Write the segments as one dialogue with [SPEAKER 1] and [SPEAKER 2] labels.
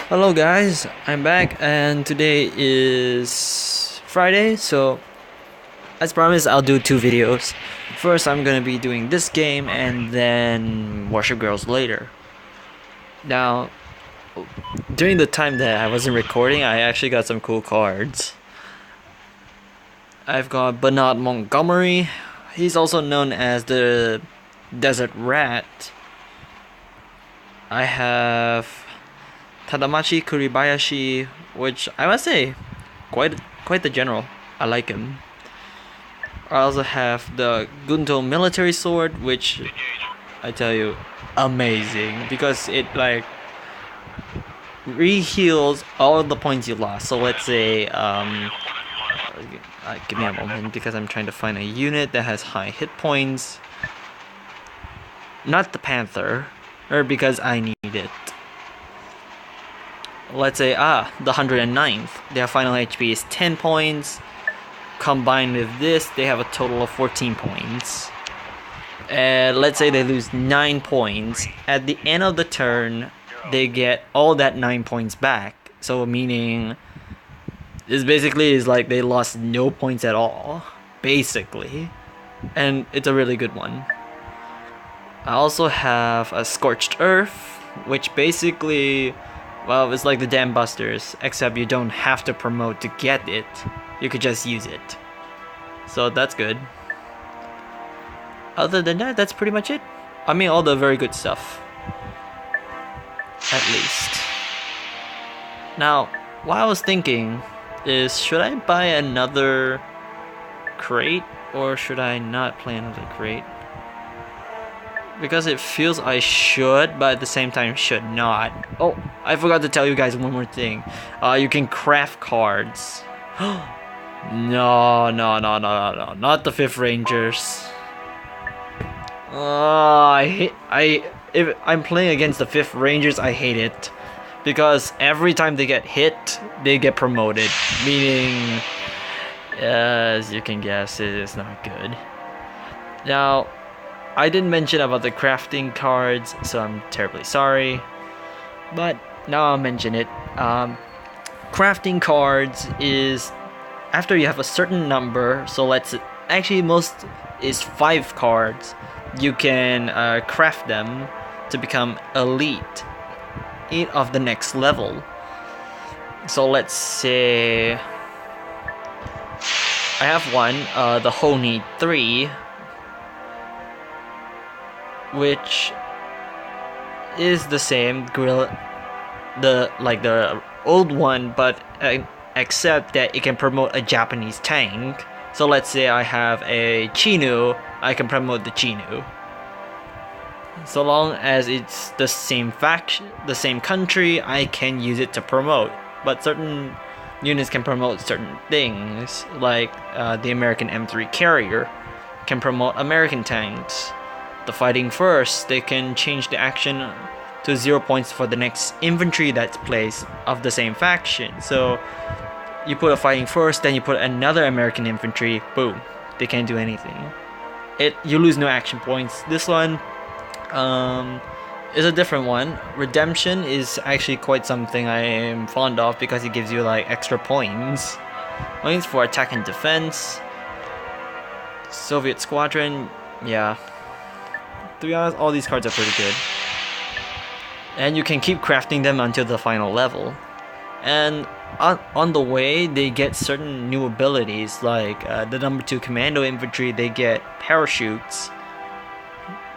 [SPEAKER 1] Hello guys, I'm back and today is Friday, so as promised I'll do two videos. First I'm gonna be doing this game and then Worship Girls later. Now, during the time that I wasn't recording, I actually got some cool cards. I've got Bernard Montgomery, he's also known as the Desert Rat. I have Tadamachi Kuribayashi, which I must say, quite the general. I like him. I also have the Gunto military sword, which I tell you, amazing because it like re-heals all of the points you lost. So let's say, give me a moment because I'm trying to find a unit that has high hit points. Not the Panther, or because I need it. Let's say the 109th, their final HP is 10 points. Combined with this, they have a total of 14 points. Let's say they lose 9 points. At the end of the turn, they get all that 9 points back. So meaning, this basically is like they lost no points at all, basically. And it's a really good one. I also have a Scorched Earth, which basically, well, it's like the Dam Busters, except you don't have to promote to get it. You could just use it. So that's good. Other than that, that's pretty much it. I mean, all the very good stuff. At least. Now, what I was thinking is, should I buy another crate? Or should I not play another crate? Because it feels I should, but at the same time should not. Oh, I forgot to tell you guys one more thing. You can craft cards. No, not the Fifth Rangers. If I'm playing against the Fifth Rangers, I hate it. Because every time they get hit, they get promoted. Meaning, as you can guess, it is not good. Now, I didn't mention about the crafting cards, so I'm terribly sorry. But now I'll mention it. Crafting cards is after you have a certain number, so most is 5 cards. You can craft them to become elite of the next level. So let's say I have one, the Honi 3. Which is the same the old one, but except that it can promote a Japanese tank. So let's say I have a Chinu, I can promote the Chinu. So long as it's the same faction, the same country, I can use it to promote. But certain units can promote certain things, like the American M3 carrier can promote American tanks. The Fighting First, they can change the action to 0 points for the next infantry that's placed of the same faction. So you put a Fighting First, then you put another American infantry, boom, they can't do anything. You lose no action points. This one is a different one. Redemption is actually quite something I am fond of because it gives you like extra points. Points for attack and defense. Soviet Squadron, yeah. To be honest, all these cards are pretty good. And you can keep crafting them until the final level. And on the way, they get certain new abilities, like the number 2 Commando Infantry, they get parachutes.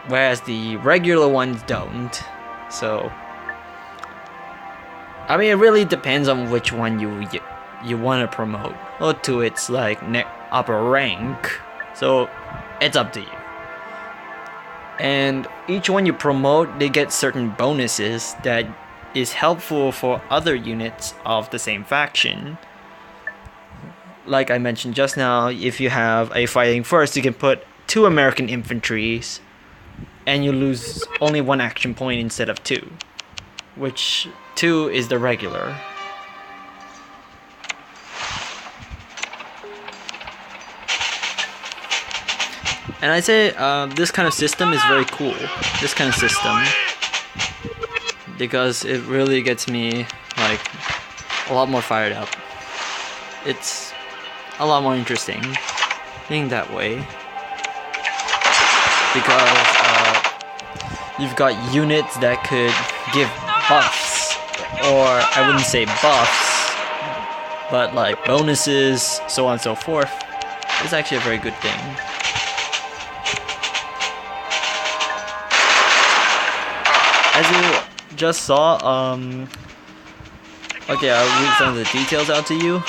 [SPEAKER 1] Whereas the regular ones don't. So, I mean, it really depends on which one you want to promote. Or to its like upper rank. So, it's up to you. And each one you promote, they get certain bonuses that is helpful for other units of the same faction. Like I mentioned just now, if you have a Fighting First, you can put 2 American infantries and you lose only 1 action point instead of 2, which 2 is the regular. And I say this kind of system is very cool. This kind of system, because it really gets me like a lot more fired up. It's a lot more interesting being that way because you've got units that could give buffs, or I wouldn't say buffs, but like bonuses, so on and so forth. It's actually a very good thing. As you just saw, okay, I'll read some of the details out to you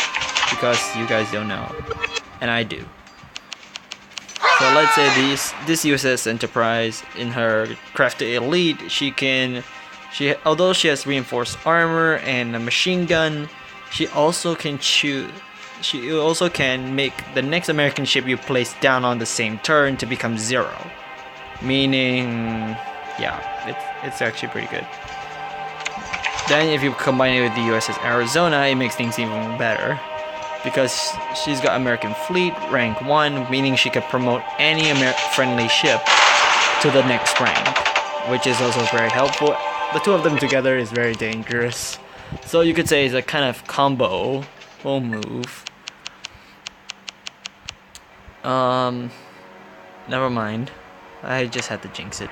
[SPEAKER 1] because you guys don't know, and I do. So let's say this USS Enterprise, in her crafted elite, although she has reinforced armor and a machine gun, she also can make the next American ship you place down on the same turn to become 0. Meaning, yeah, it's actually pretty good. Then if you combine it with the USS Arizona, it makes things even better. Because she's got American Fleet, rank 1, meaning she can promote any friendly ship to the next rank, which is also very helpful. The two of them together is very dangerous. So you could say it's a kind of combo move. Never mind. I just had to jinx it.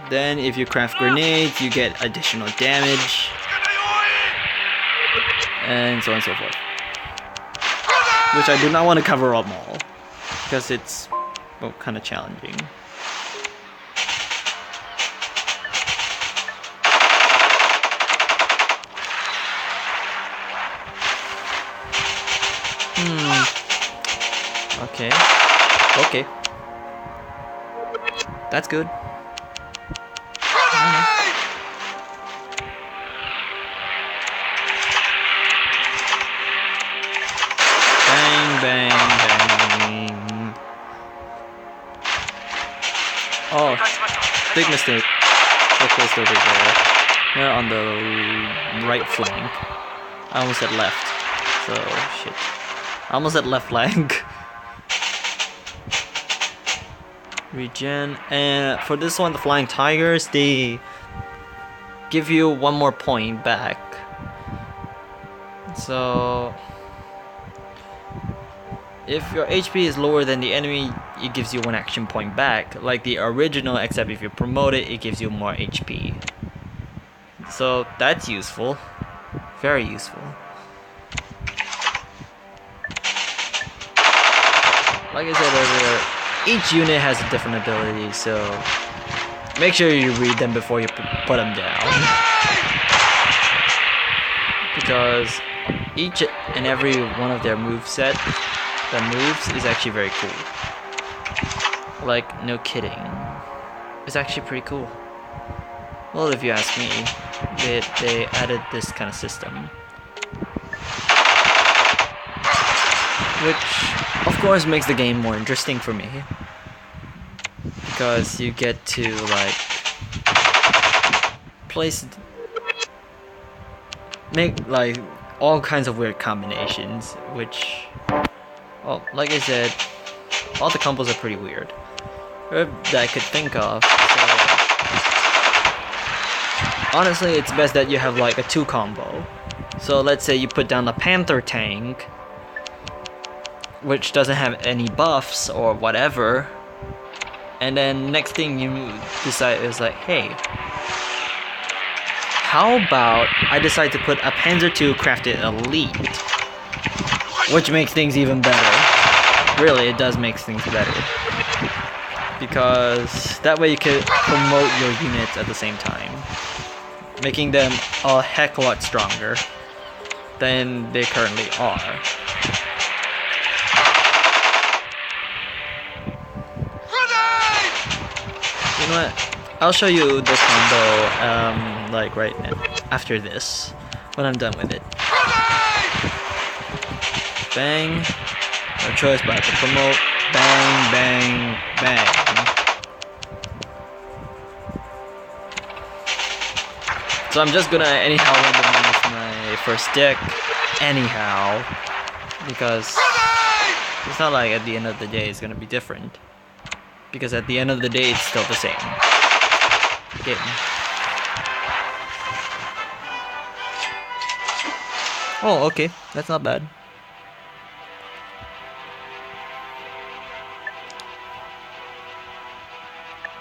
[SPEAKER 1] Then if you craft grenades, you get additional damage. And so on and so forth. Which I do not want to cover up all, because it's kind of challenging. Okay. That's good. Bang, bang. Oh, big mistake. So close over there. They're on the right flank. I almost said left. So, shit. I almost said left flank. Regen. And for this one, the Flying Tigers, they give you 1 more point back. So if your HP is lower than the enemy, it gives you 1 action point back, like the original, except if you promote it, it gives you more HP. So that's useful. Very useful. Like I said earlier, each unit has a different ability, so make sure you read them before you put them down. Because each and every one of their moveset that moves is actually very cool. Like, no kidding. It's actually pretty cool. Well, if you ask me, they added this kind of system. Which, of course, makes the game more interesting for me. Because you get to, like, make, like, all kinds of weird combinations, which, well, like I said, all the combos are pretty weird that I could think of. So honestly, it's best that you have like a 2 combo. So let's say you put down the Panther tank, which doesn't have any buffs or whatever, and then next thing you decide is like, hey, how about I decide to put a Panzer II crafted elite, which makes things even better. Really, it does make things better, because that way you can promote your units at the same time, making them a heck of a lot stronger than they currently are. You know what? I'll show you the combo like right now, after this, when I'm done with it. Bang. No choice but to promote. Bang, bang, bang. So I'm just gonna anyhow randomize my first deck, anyhow, because it's not like at the end of the day it's gonna be different. Because at the end of the day it's still the same game. Oh, okay, that's not bad.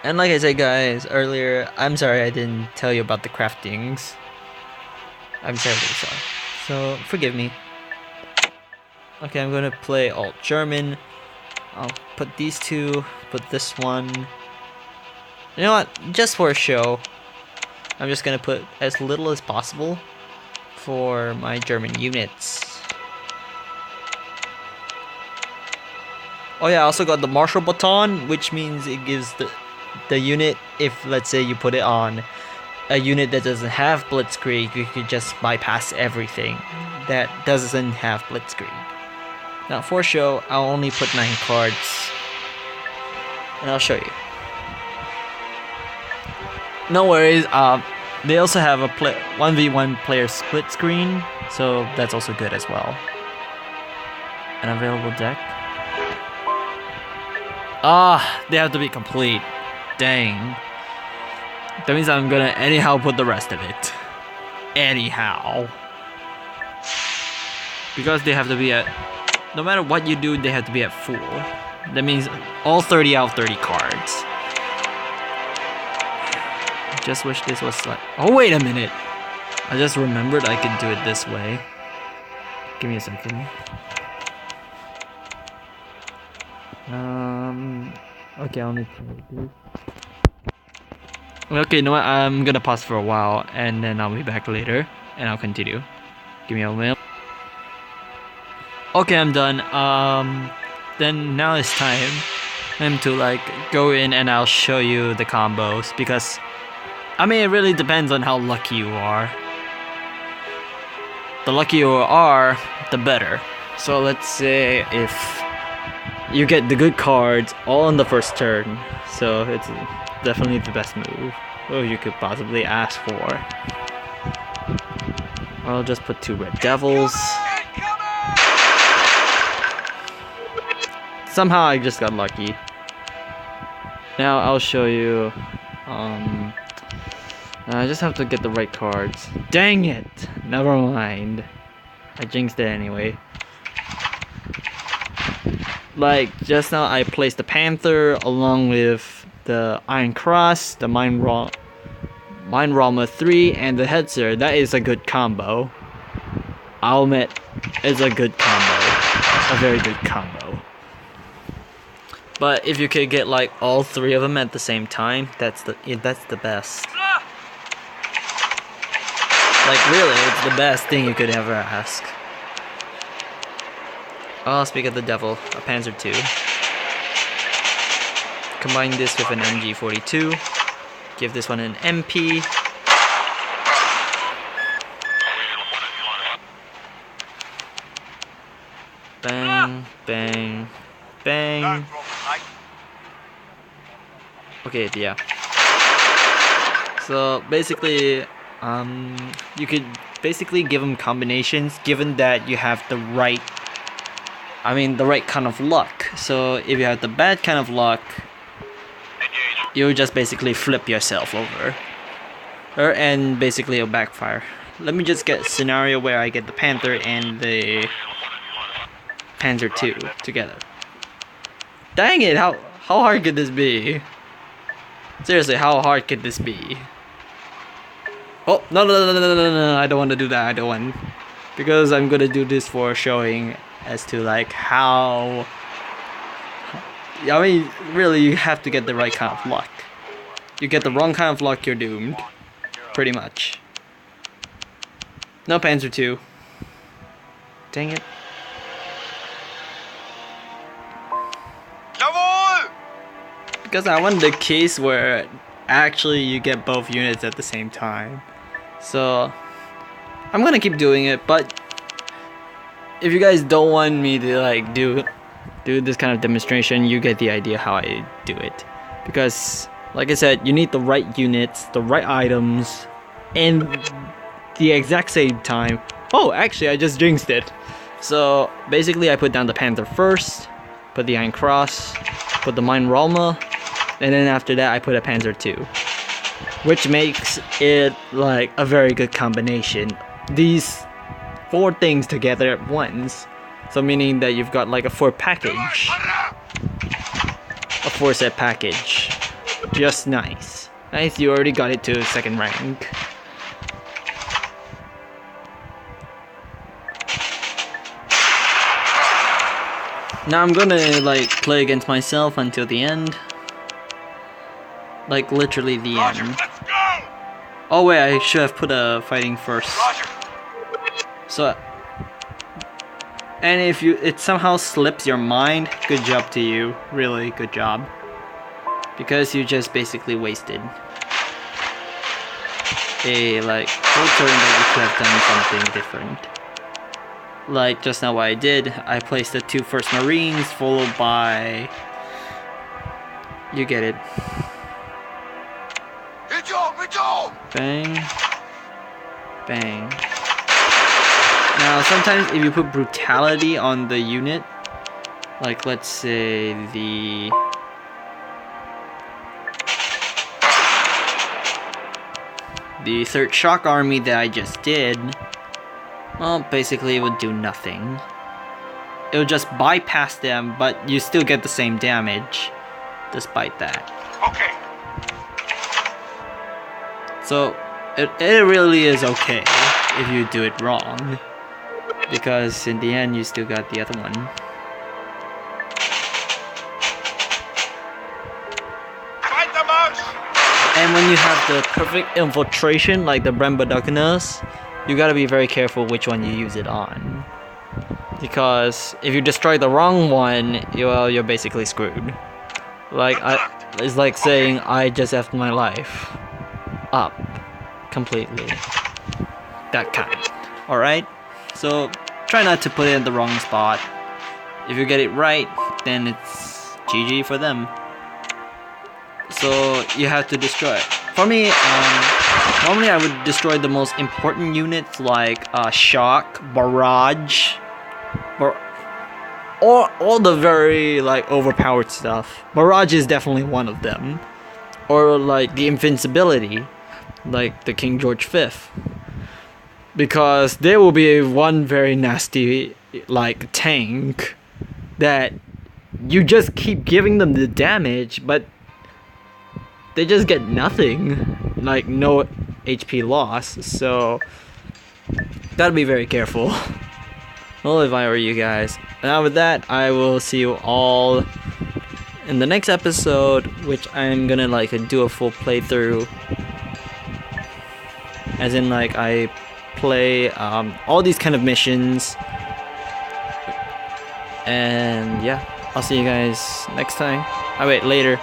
[SPEAKER 1] And like I said, guys, earlier, I'm sorry I didn't tell you about the craftings. I'm terribly sorry. So, forgive me. Okay, I'm gonna play all German. I'll put these two, put this one. You know what? Just for a show, I'm just gonna put as little as possible for my German units. Oh yeah, I also got the Marshall Baton, which means it gives the unit, if let's say you put it on a unit that doesn't have Blitzkrieg, you could just bypass everything that doesn't have Blitzkrieg. Now for show, I'll only put 9 cards, and I'll show you. No worries, they also have a 1v1 player split screen, so that's also good as well. An available deck. They have to be complete. Dang. That means I'm gonna anyhow put the rest of it. Anyhow. Because they have to be at... No matter what you do, they have to be at full. That means all 30 out of 30 cards. Just wish this was like... Oh, wait a minute. I just remembered I could do it this way. Give me a second. Okay, I'll need to do. Okay, you know what? I'm gonna pause for a while and then I'll be back later and I'll continue. Give me a minute. Okay, I'm done. Then now it's time to like go in and I'll show you the combos because I mean it really depends on how lucky you are. The luckier you are, the better. So let's say if you get the good cards all on the first turn, so it's definitely the best move you could possibly ask for. I'll just put 2 Red Devils. Somehow I just got lucky. Now I'll show you. I just have to get the right cards. Dang it! Never mind. I jinxed it anyway. Like just now, I placed the Panther along with the Iron Cross, the Mind Rama 3, and the Hetzer. That is a good combo. I'll admit, it's a good combo. A very good combo. But if you could get like all 3 of them at the same time, that's the best. Like really, it's the best thing you could ever ask. Oh, speak of the devil, a Panzer II. Combine this with an MG42. Give this one an MP. Bang, bang, bang. Okay, yeah. So basically, you could basically give them combinations given that you have the right kind of luck. So if you have the bad kind of luck, you just basically flip yourself over. And basically it'll backfire. Let me just get a scenario where I get the Panther and the Panzer II together. Dang it, how hard could this be? Seriously, how hard could this be? Oh, no, I don't want to do that, I don't want. Because I'm gonna do this for showing as to like how... I mean, really, you have to get the right kind of luck. You get the wrong kind of luck, you're doomed. Pretty much. No Panzer II. Dang it. Because I want the case where actually you get both units at the same time. So I'm gonna keep doing it, but if you guys don't want me to like do this kind of demonstration, you get the idea how I do it. Because like I said, you need the right units, the right items, and the exact same time. Oh, actually I just jinxed it. So basically I put down the Panther first, put the Iron Cross, put the Mind Rama, and then after that I put a Panzer II, which makes it like a very good combination. These 4 things together at once. So meaning that you've got like a 4 package. A 4 set package. Just nice. Nice, you already got it to 2nd rank. Now I'm gonna like play against myself until the end. Like literally the
[SPEAKER 2] Roger,
[SPEAKER 1] end.
[SPEAKER 2] let's go!
[SPEAKER 1] Oh wait, I should have put a fighting first.
[SPEAKER 2] Roger.
[SPEAKER 1] So, and if it somehow slips your mind, good job to you. Really, good job. Because you just basically wasted a like whole turn that you could have done something different. Like just now what I did, I placed the 2 first Marines followed by, you get it. Bang. Bang. Now sometimes if you put brutality on the unit, like let's say the the 3rd Shock Army that I just did, well basically it would do nothing. It would just bypass them, but you still get the same damage despite that.
[SPEAKER 2] Okay.
[SPEAKER 1] So it really is okay if you do it wrong, because in the end you still got the other one.
[SPEAKER 2] Fight the mouse!
[SPEAKER 1] And when you have the perfect infiltration like the Brembadockinus, you gotta be very careful which one you use it on. Because if you destroy the wrong one, you're basically screwed. Like it's like saying I just effed my life up completely. That kind. Alright? So try not to put it in the wrong spot. If you get it right, then it's GG for them. So you have to destroy it. For me, normally I would destroy the most important units like Shock, Barrage, or all the very like overpowered stuff. Barrage is definitely one of them. Or like the invincibility, like the King George V. Because there will be one very nasty like tank that you just keep giving them the damage, but they just get nothing, like no HP loss. So gotta be very careful. Well, if I were you guys. Now with that, I will see you all in the next episode, which I'm gonna like do a full playthrough, as in like I play all these kind of missions. And yeah, I'll see you guys next time. Oh wait, later.